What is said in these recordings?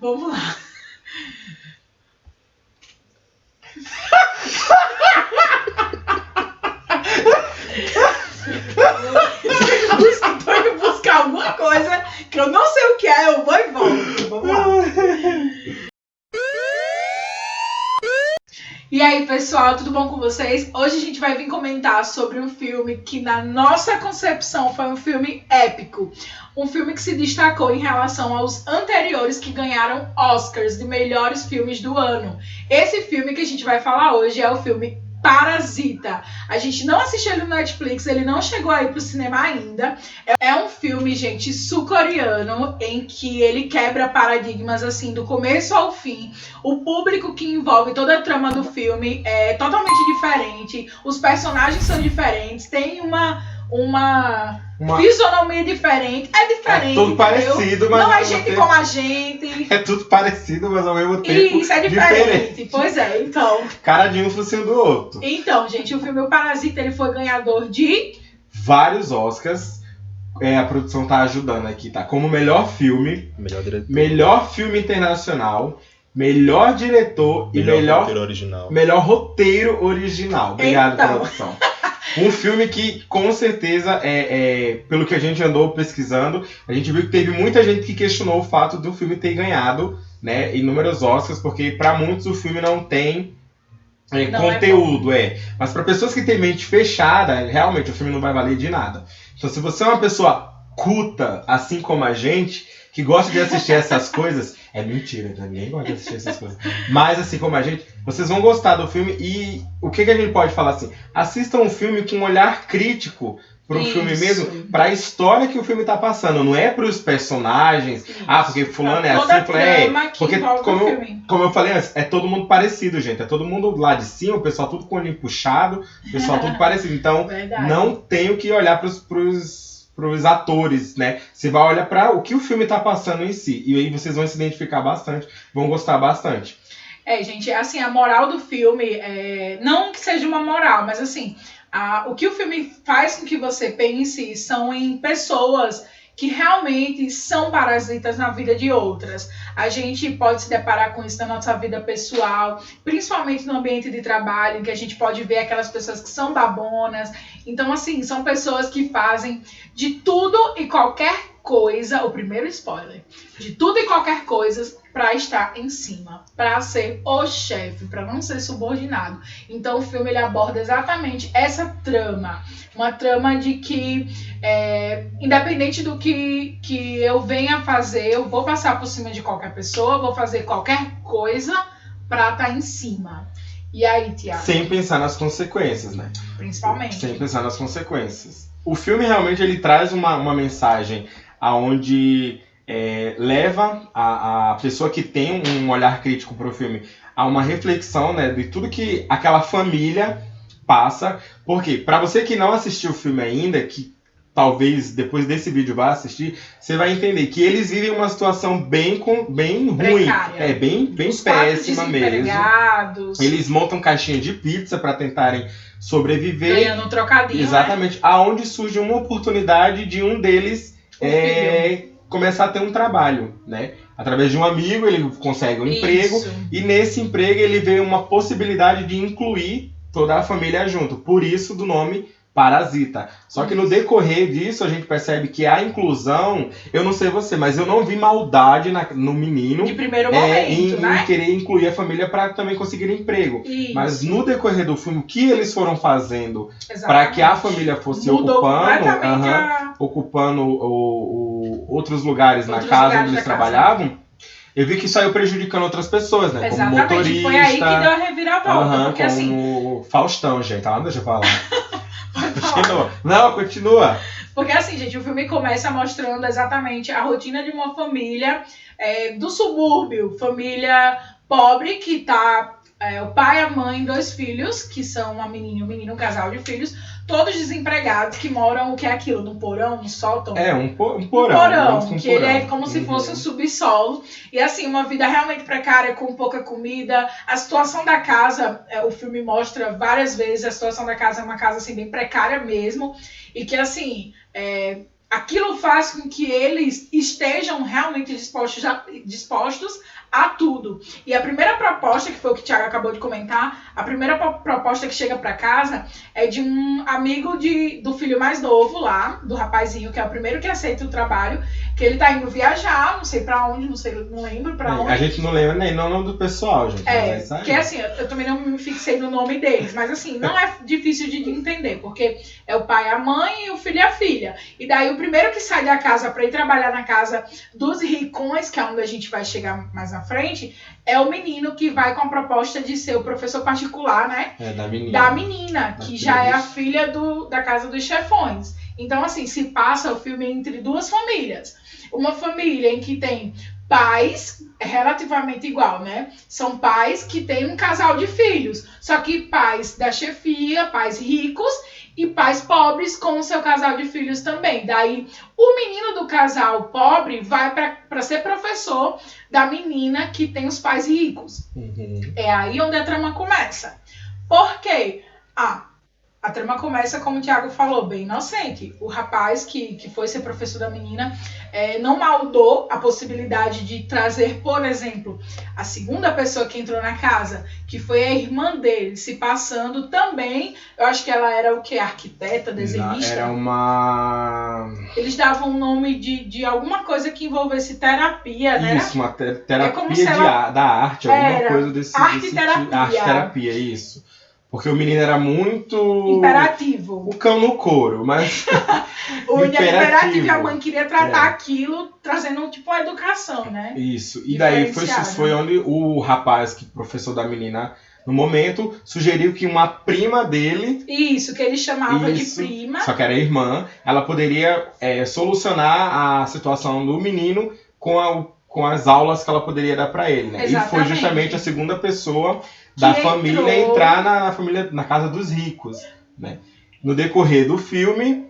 Vamos lá. Tô indo buscar alguma coisa que eu não sei o que é, eu vou e volto. Vamos lá. E aí, pessoal, tudo bom com vocês? Hoje a gente vai vir comentar sobre um filme que, na nossa concepção, foi um filme épico. Um filme que se destacou em relação aos anteriores que ganharam Oscars de melhores filmes do ano. Esse filme que a gente vai falar hoje é o filme Parasita. A gente não assistiu ele no Netflix, ele não chegou aí pro cinema ainda. É um filme, gente, sul-coreano, em que ele quebra paradigmas, assim, do começo ao fim. O público que envolve toda a trama do filme é totalmente diferente. Os personagens são diferentes, tem uma fisionomia diferente. É diferente, é tudo parecido, mas não é gente como a gente. É tudo parecido, mas ao mesmo tempo isso, é diferente. Pois é, então. Cara de um focinho do outro. Então, gente, o filme O Parasita, ele foi ganhador de vários Oscars. A produção tá ajudando aqui, tá? Como melhor filme, melhor diretor, melhor filme internacional, melhor diretor e melhor roteiro original. Obrigado, produção. Um filme que, com certeza, pelo que a gente andou pesquisando, a gente viu que teve muita gente que questionou o fato do filme ter ganhado, né, inúmeros Oscars, porque para muitos o filme não tem conteúdo. Mas para pessoas que têm mente fechada, realmente o filme não vai valer de nada. Então, se você é uma pessoa culta, assim como a gente, que gosta de assistir essas coisas, é mentira, ninguém gosta de assistir essas coisas. Mas assim como a gente, vocês vão gostar do filme. E o que a gente pode falar assim? Assistam um filme com um olhar crítico pro filme mesmo, pra história que o filme tá passando. Não é pros personagens, porque fulano é assim, porque como eu falei antes, é todo mundo parecido, gente. É todo mundo lá de cima, o pessoal tudo com o olho puxado, o pessoal tudo parecido. Então, não tem o que olhar pros atores, né? Você vai olhar para o que o filme tá passando em si. E aí vocês vão se identificar bastante, vão gostar bastante. Gente, assim, a moral do filme, não que seja uma moral, mas assim, o que o filme faz com que você pense são em pessoas que realmente são parasitas na vida de outras. A gente pode se deparar com isso na nossa vida pessoal, principalmente no ambiente de trabalho, em que a gente pode ver aquelas pessoas que são babonas. Então, assim, são pessoas que fazem de tudo e qualquer coisa, o primeiro spoiler, de tudo e qualquer coisa para estar em cima, para ser o chefe, para não ser subordinado. Então o filme ele aborda exatamente essa trama, uma trama de que independente do que eu venha fazer, eu vou passar por cima de qualquer pessoa, vou fazer qualquer coisa para estar em cima. E aí, Thiago? Sem pensar nas consequências, né? Principalmente. Sem pensar nas consequências. O filme realmente ele traz uma mensagem aonde leva a pessoa que tem um olhar crítico para o filme a uma reflexão, né, de tudo que aquela família passa. Porque, para você que não assistiu o filme ainda, que talvez depois desse vídeo vá assistir, você vai entender que eles vivem uma situação bem ruim, bem péssima mesmo. Eles montam caixinha de pizza para tentarem sobreviver. Ganhando um trocadinho. Exatamente. Né? Aonde surge uma oportunidade de um deles começar a ter um trabalho, né? Através de um amigo, ele consegue um emprego. E nesse emprego ele vê uma possibilidade de incluir toda a família junto. Por isso do nome Parasita. Só que no decorrer disso a gente percebe que a inclusão, eu não sei você, mas eu não vi maldade no menino de primeiro momento, em querer incluir a família para também conseguir emprego. Isso. Mas no decorrer do filme, o que eles foram fazendo para que a família fosse ocupando outros lugares na casa onde eles trabalhavam, eu vi que saiu prejudicando outras pessoas, né? Exatamente. Como motorista. Foi aí que deu a reviravolta. Porque como assim... Faustão, gente. Deixa eu falar. Continua. Não, continua. Porque assim, gente, o filme começa mostrando exatamente a rotina de uma família do subúrbio. Família pobre que tá... o pai, a mãe, 2 filhos, que são uma menina e um menino, um casal de filhos, todos desempregados, que moram, o que é aquilo? Num porão, num sótão? Um porão. Que ele é como se fosse um subsolo. E assim, uma vida realmente precária, com pouca comida. A situação da casa, o filme mostra várias vezes, a situação da casa é uma casa assim, bem precária mesmo. E que assim, aquilo faz com que eles estejam realmente dispostos a tudo. E a primeira proposta, que foi o que o Thiago acabou de comentar, a primeira proposta que chega para casa é de um amigo do filho mais novo lá, do rapazinho, que é o primeiro que aceita o trabalho, que ele tá indo viajar, não sei para onde, não lembro para onde. A gente não lembra nem o nome do pessoal, gente. Que assim, eu também não me fixei no nome deles, mas assim, não é difícil de entender, porque é o pai, a mãe e o filho e a filha. E daí o primeiro que sai da casa para ir trabalhar na casa dos ricões, que é onde a gente vai chegar mais na frente, é o menino que vai com a proposta de ser o professor particular, né? Da menina, que já é a filha da casa dos chefões. Então, assim, se passa o filme entre duas famílias. Uma família em que tem pais relativamente igual, né? São pais que têm um casal de filhos, só que pais da chefia, pais ricos e pais pobres com o seu casal de filhos também. Daí, o menino do casal pobre vai para ser professor da menina que tem os pais ricos. Uhum. É aí onde a trama começa. Por quê? A trama começa, como o Thiago falou, bem inocente. O rapaz que foi ser professor da menina não maldou a possibilidade de trazer, por exemplo, a segunda pessoa que entrou na casa, que foi a irmã dele, se passando também. Eu acho que ela era o quê? Arquiteta, desenhista? Era uma... Eles davam um nome de alguma coisa que envolvesse terapia, né? Isso, uma terapia da arte, alguma coisa desse arte-terapia. Arte-terapia, isso. Porque o menino era muito... imperativo. O cão no couro, mas... O menino era imperativo e a mãe queria tratar aquilo, trazendo tipo a educação, né? Isso. E daí foi onde o rapaz, que professor da menina, no momento, sugeriu que uma prima dele... Isso, que ele chamava de prima. Só que era irmã. Ela poderia solucionar a situação do menino com as aulas que ela poderia dar para ele, né? Exatamente. E foi justamente a segunda pessoa da família entrar na casa dos ricos, né? No decorrer do filme,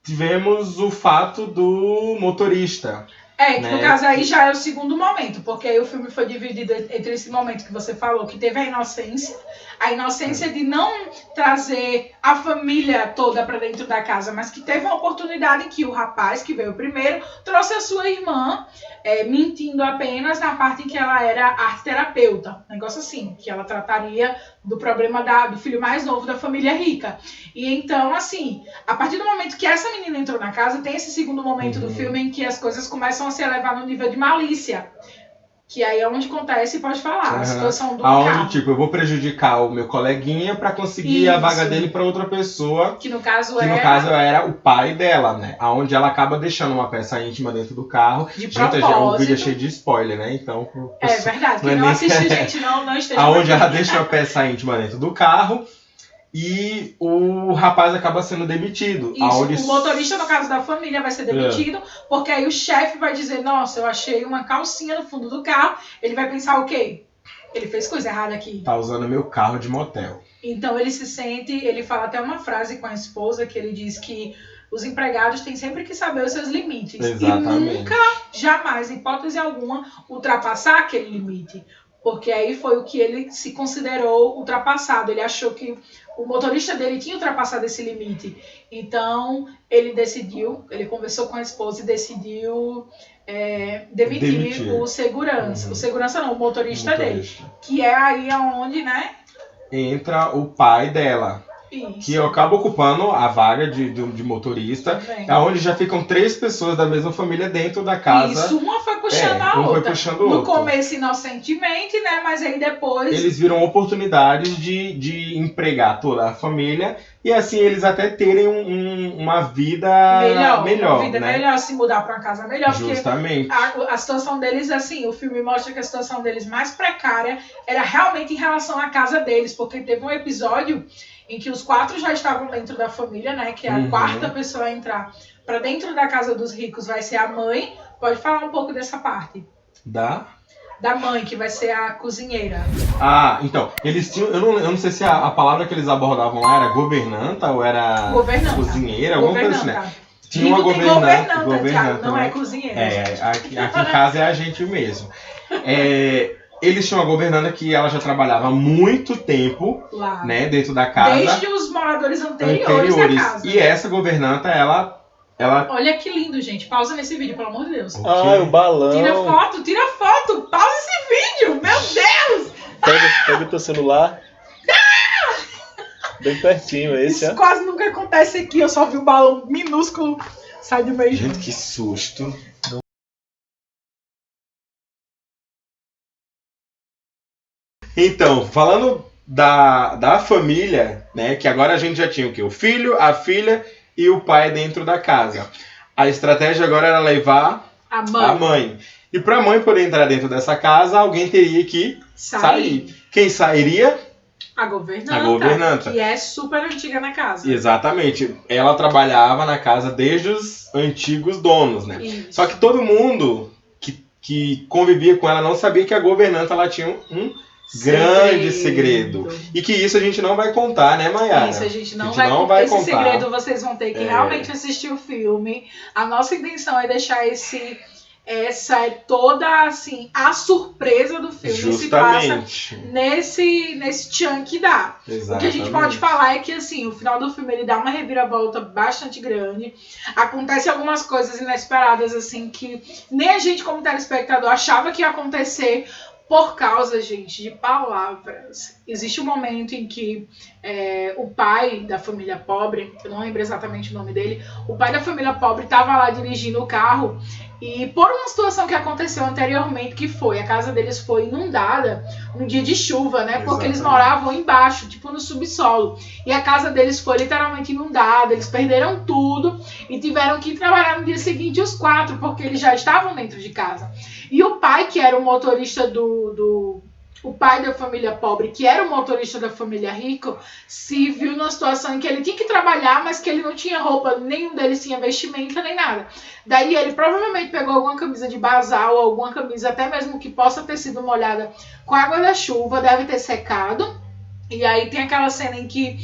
tivemos o fato do motorista. Que no caso aí já é o segundo momento, porque aí o filme foi dividido entre esse momento que você falou, que teve a inocência de não trazer a família toda para dentro da casa, mas que teve uma oportunidade que o rapaz, que veio primeiro, trouxe a sua irmã, mentindo apenas na parte em que ela era arte-terapeuta, negócio assim, que ela trataria do problema do filho mais novo da família rica. E então, assim, a partir do momento que essa menina entrou na casa, tem esse segundo momento do filme em que as coisas começam a se elevar no nível de malícia. Que aí é onde acontece, pode falar, a situação do carro. Tipo, eu vou prejudicar o meu coleguinha pra conseguir a vaga dele pra outra pessoa. Que no caso era o pai dela, né? Aonde ela acaba deixando uma peça íntima dentro do carro. Gente, o vídeo é cheio de spoiler, né? Então... É verdade, quem não assistiu, gente, não esteja... Aonde ela deixa uma peça íntima dentro do carro. E o rapaz acaba sendo demitido. Isso, o motorista, no caso da família, vai ser demitido, porque aí o chefe vai dizer, nossa, eu achei uma calcinha no fundo do carro. Ele vai pensar, ok, ele fez coisa errada aqui. Tá usando meu carro de motel. Então ele se sente, ele fala até uma frase com a esposa, que ele diz que os empregados têm sempre que saber os seus limites. Exatamente. E nunca, jamais, em hipótese alguma, ultrapassar aquele limite. Porque aí foi o que ele se considerou ultrapassado. Ele achou que o motorista dele tinha ultrapassado esse limite. Então, ele conversou com a esposa e decidiu demitir o segurança. O segurança não, o motorista dele. Que é aí onde, né? Entra o pai dela. Isso. Que acaba ocupando a vaga de motorista, onde já ficam 3 pessoas da mesma família dentro da casa. Isso, uma foi puxando a outra. No começo, inocentemente, né? Mas aí depois... Eles viram oportunidades de empregar toda a família e assim eles até terem uma vida melhor. Uma vida melhor, se mudar para uma casa melhor. Justamente. Porque a situação deles, assim, o filme mostra que a situação deles mais precária era realmente em relação à casa deles, porque teve um episódio em que os 4 já estavam dentro da família, né? Que é a quarta pessoa a entrar para dentro da casa dos ricos vai ser a mãe. Pode falar um pouco dessa parte? Da mãe, que vai ser a cozinheira. Então, eles tinham... Eu não sei se a palavra que eles abordavam lá era governanta ou era cozinheira, alguma coisa assim, né? Tinha uma governanta, não é cozinheira. Aqui em casa é a gente mesmo. Eles tinham uma governanta que ela já trabalhava há muito tempo lá, né, dentro da casa. Desde os moradores anteriores da casa. E essa governanta, ela Olha que lindo, gente. Pausa nesse vídeo, pelo amor de Deus. O balão. Tira foto. Pausa esse vídeo, meu Deus. Pega o teu celular. Bem pertinho esse, Isso quase nunca acontece aqui. Eu só vi um balão minúsculo sair do meio. Gente, que susto. Então, falando da família, né? Que agora a gente já tinha o quê? O filho, a filha e o pai dentro da casa. A estratégia agora era levar a mãe. E para a mãe poder entrar dentro dessa casa, alguém teria que sair. Quem sairia? A governanta. Que é super antiga na casa. Exatamente. Ela trabalhava na casa desde os antigos donos, né? Isso. Só que todo mundo que convivia com ela não sabia que a governanta ela tinha um grande segredo. E que isso a gente não vai contar, né, Mayara? Isso a gente não vai contar. Esse segredo vocês vão ter que realmente assistir o filme. A nossa intenção é deixar essa é toda, assim, a surpresa do filme. Justamente. Se passa nesse tchan que dá. Exatamente. O que a gente pode falar é que, assim, o final do filme ele dá uma reviravolta bastante grande. Acontecem algumas coisas inesperadas, assim, que nem a gente, como telespectador, achava que ia acontecer por causa, gente, de palavras. Existe um momento em que o pai da família pobre, eu não lembro exatamente o nome dele, o pai da família pobre estava lá dirigindo o carro e por uma situação que aconteceu anteriormente, que foi, a casa deles foi inundada um dia de chuva, né? Porque eles moravam embaixo, tipo no subsolo. E a casa deles foi literalmente inundada, eles perderam tudo e tiveram que trabalhar no dia seguinte os 4, porque eles já estavam dentro de casa. E o pai, que era o motorista o pai da família pobre, que era o motorista da família rica, se viu numa situação em que ele tinha que trabalhar, mas que ele não tinha roupa, nenhum deles tinha vestimenta, nem nada. Daí ele provavelmente pegou alguma camisa de basal, alguma camisa até mesmo que possa ter sido molhada com água da chuva, deve ter secado. E aí tem aquela cena em que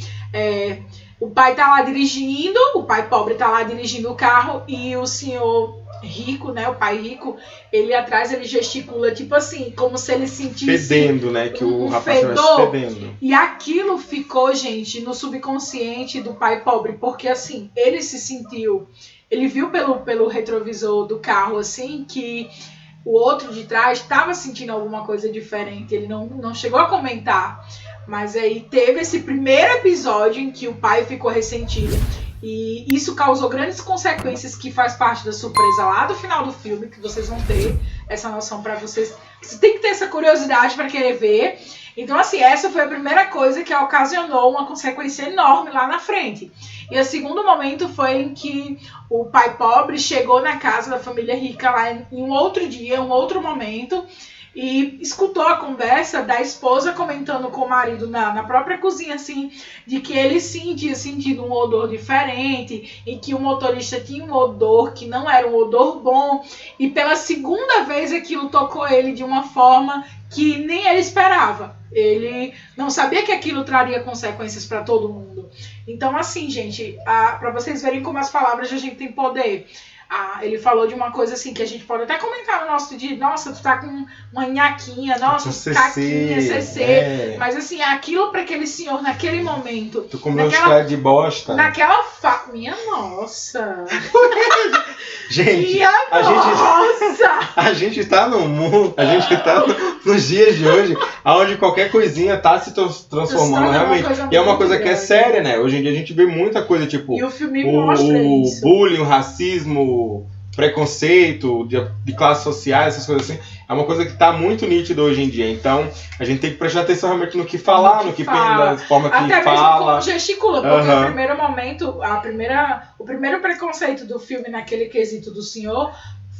o pai tá lá dirigindo, o pai pobre tá lá dirigindo o carro e o senhor rico, né, o pai rico, ele atrás, ele gesticula, tipo assim, como se ele sentisse fedendo, né, que o rapaz fedor, fedendo. E aquilo ficou, gente, no subconsciente do pai pobre, porque assim, ele se sentiu, ele viu pelo retrovisor do carro, assim, que o outro de trás estava sentindo alguma coisa diferente, ele não chegou a comentar, mas aí teve esse primeiro episódio em que o pai ficou ressentido. E isso causou grandes consequências que faz parte da surpresa lá do final do filme, que vocês vão ter essa noção para vocês. Você tem que ter essa curiosidade para querer ver. Então, assim, essa foi a primeira coisa que ocasionou uma consequência enorme lá na frente. E o segundo momento foi em que o pai pobre chegou na casa da família rica lá em um outro dia, um outro momento, e escutou a conversa da esposa comentando com o marido na própria cozinha, assim, de que ele tinha sentido um odor diferente e que o motorista tinha um odor que não era um odor bom. E pela segunda vez aquilo tocou ele de uma forma que nem ele esperava. Ele não sabia que aquilo traria consequências para todo mundo. Então, assim, gente, para vocês verem como as palavras da gente têm poder. Ele falou de uma coisa assim que a gente pode até comentar no nosso dia. Nossa, tu tá com uma nhaquinha, nossa, caquinha, CC. Mas assim, aquilo para aquele senhor naquele momento. Tu comeu um chiclete de bosta. Naquela minha nossa. Gente, minha nossa. A gente tá no mundo, a gente tá nos dias de hoje, onde qualquer coisinha tá se transformando realmente. E é uma coisa que é séria, né? Hoje em dia a gente vê muita coisa, tipo, e o filme mostra isso. Bullying, o racismo, preconceito de classes sociais, essas coisas assim, é uma coisa que está muito nítida hoje em dia. Então, a gente tem que prestar atenção realmente no que falar, no que fala, da forma que até fala. Até mesmo como gesticula, porque o primeiro momento, o primeiro preconceito do filme naquele quesito do senhor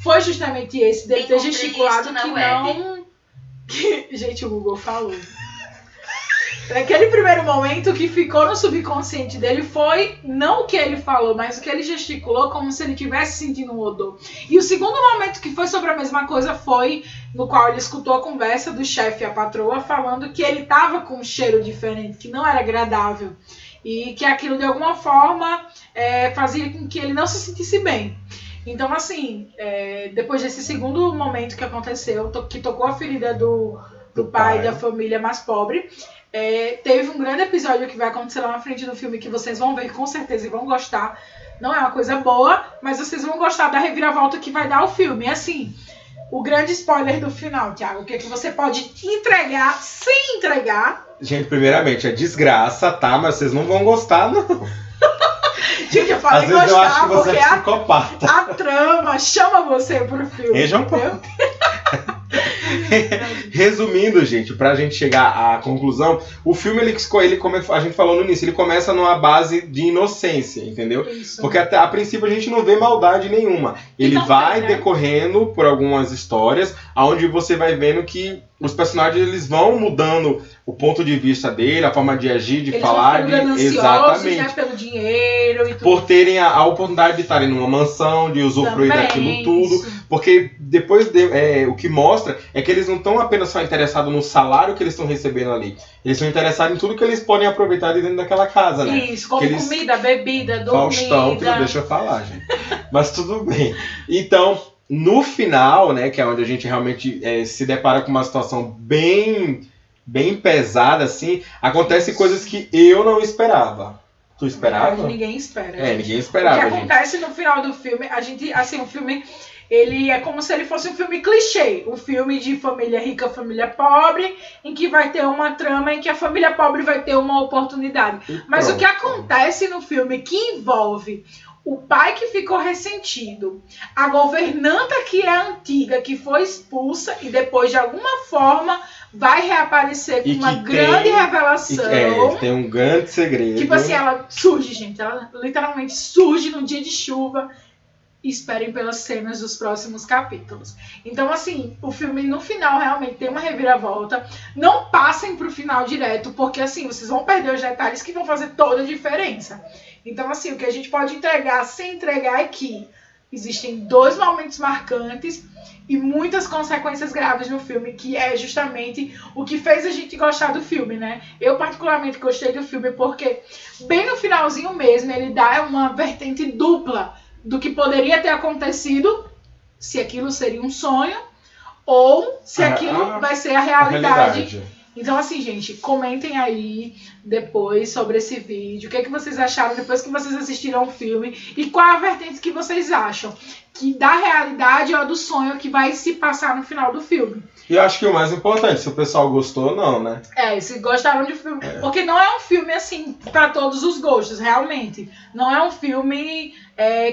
foi justamente esse, dele ter gesticulado que não... Gente, o Google falou. Naquele primeiro momento, o que ficou no subconsciente dele foi não o que ele falou, mas o que ele gesticulou, como se ele estivesse sentindo um odor. E o segundo momento que foi sobre a mesma coisa foi no qual ele escutou a conversa do chefe e a patroa falando que ele estava com um cheiro diferente, que não era agradável. E que aquilo, de alguma forma, fazia com que ele não se sentisse bem. Então, assim, depois desse segundo momento que aconteceu, que tocou a ferida do pai da família mais pobre, teve um grande episódio que vai acontecer lá na frente do filme que vocês vão ver com certeza e vão gostar, não é uma coisa boa, mas vocês vão gostar da reviravolta que vai dar o filme. E assim, o grande spoiler do final, Thiago, o que é que você pode entregar sem entregar? Gente, primeiramente, é desgraça, tá? Mas vocês não vão gostar, não. Gente, eu falei às vezes eu acho que você porque é psicopata. a trama chama você pro filme. Resumindo, gente, pra gente chegar à conclusão, o filme, ele como a gente falou no início, ele começa numa base de inocência, entendeu? Isso. Porque até a princípio a gente não vê maldade nenhuma. Ele vai decorrendo por algumas histórias, onde você vai vendo que os personagens eles vão mudando o ponto de vista dele, a forma de agir, de eles falar, exatamente, já pelo dinheiro e tudo. Por terem a oportunidade de estarem numa mansão, de usufruir daquilo tudo. Isso. Porque depois o que mostra é que eles não estão apenas só interessados no salário que eles estão recebendo ali. Eles estão interessados em tudo que eles podem aproveitar dentro daquela casa, né? Isso, como comida, bebida, dormida. Faustão, que não deixa eu falar, gente. Mas tudo bem. Então, no final, né, que é onde a gente realmente se depara com uma situação bem pesada, assim, acontecem coisas que eu não esperava. Tu esperava? Ninguém espera. Ninguém esperava. O que acontece no final do filme, o filme, ele é como se ele fosse um filme clichê. Um filme de família rica, família pobre, em que vai ter uma trama em que a família pobre vai ter uma oportunidade. Mas o que acontece no filme que envolve o pai que ficou ressentido, a governanta que é antiga, que foi expulsa e depois de alguma forma vai reaparecer com uma grande revelação. Tem um grande segredo. Tipo assim, ela surge, gente. Ela literalmente surge no dia de chuva. Esperem pelas cenas dos próximos capítulos. Então, assim, o filme no final realmente tem uma reviravolta. Não passem pro final direto, porque assim, vocês vão perder os detalhes que vão fazer toda a diferença. Então, assim, o que a gente pode entregar sem entregar é que existem 2 momentos marcantes e muitas consequências graves no filme, que é justamente o que fez a gente gostar do filme, né? Eu particularmente gostei do filme porque bem no finalzinho mesmo ele dá uma vertente dupla do que poderia ter acontecido, se aquilo seria um sonho ou se aquilo vai ser a realidade. Então, assim, gente, comentem aí depois sobre esse vídeo. O que é que vocês acharam depois que vocês assistiram o filme? E qual a vertente que vocês acham? Que da realidade ou do sonho que vai se passar no final do filme? E eu acho que o mais importante, se o pessoal gostou ou não, né? Se gostaram de filme. Porque não é um filme, assim, para todos os gostos, realmente. Não é um filme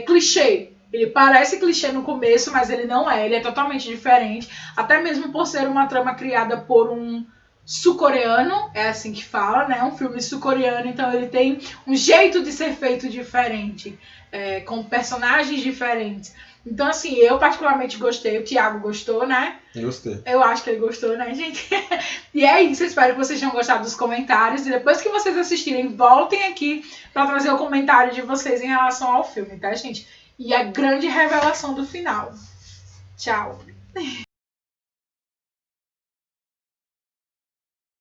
clichê. Ele parece clichê no começo, mas ele não é. Ele é totalmente diferente. Até mesmo por ser uma trama criada por um sul-coreano, é assim que fala, né? Um filme sul-coreano, então ele tem um jeito de ser feito diferente, com personagens diferentes. Então, assim, eu particularmente gostei, o Thiago gostou, né? Gostei. Eu acho que ele gostou, né, gente? E é isso, espero que vocês tenham gostado dos comentários. E depois que vocês assistirem, voltem aqui para trazer o comentário de vocês em relação ao filme, tá, gente? E a grande revelação do final. Tchau.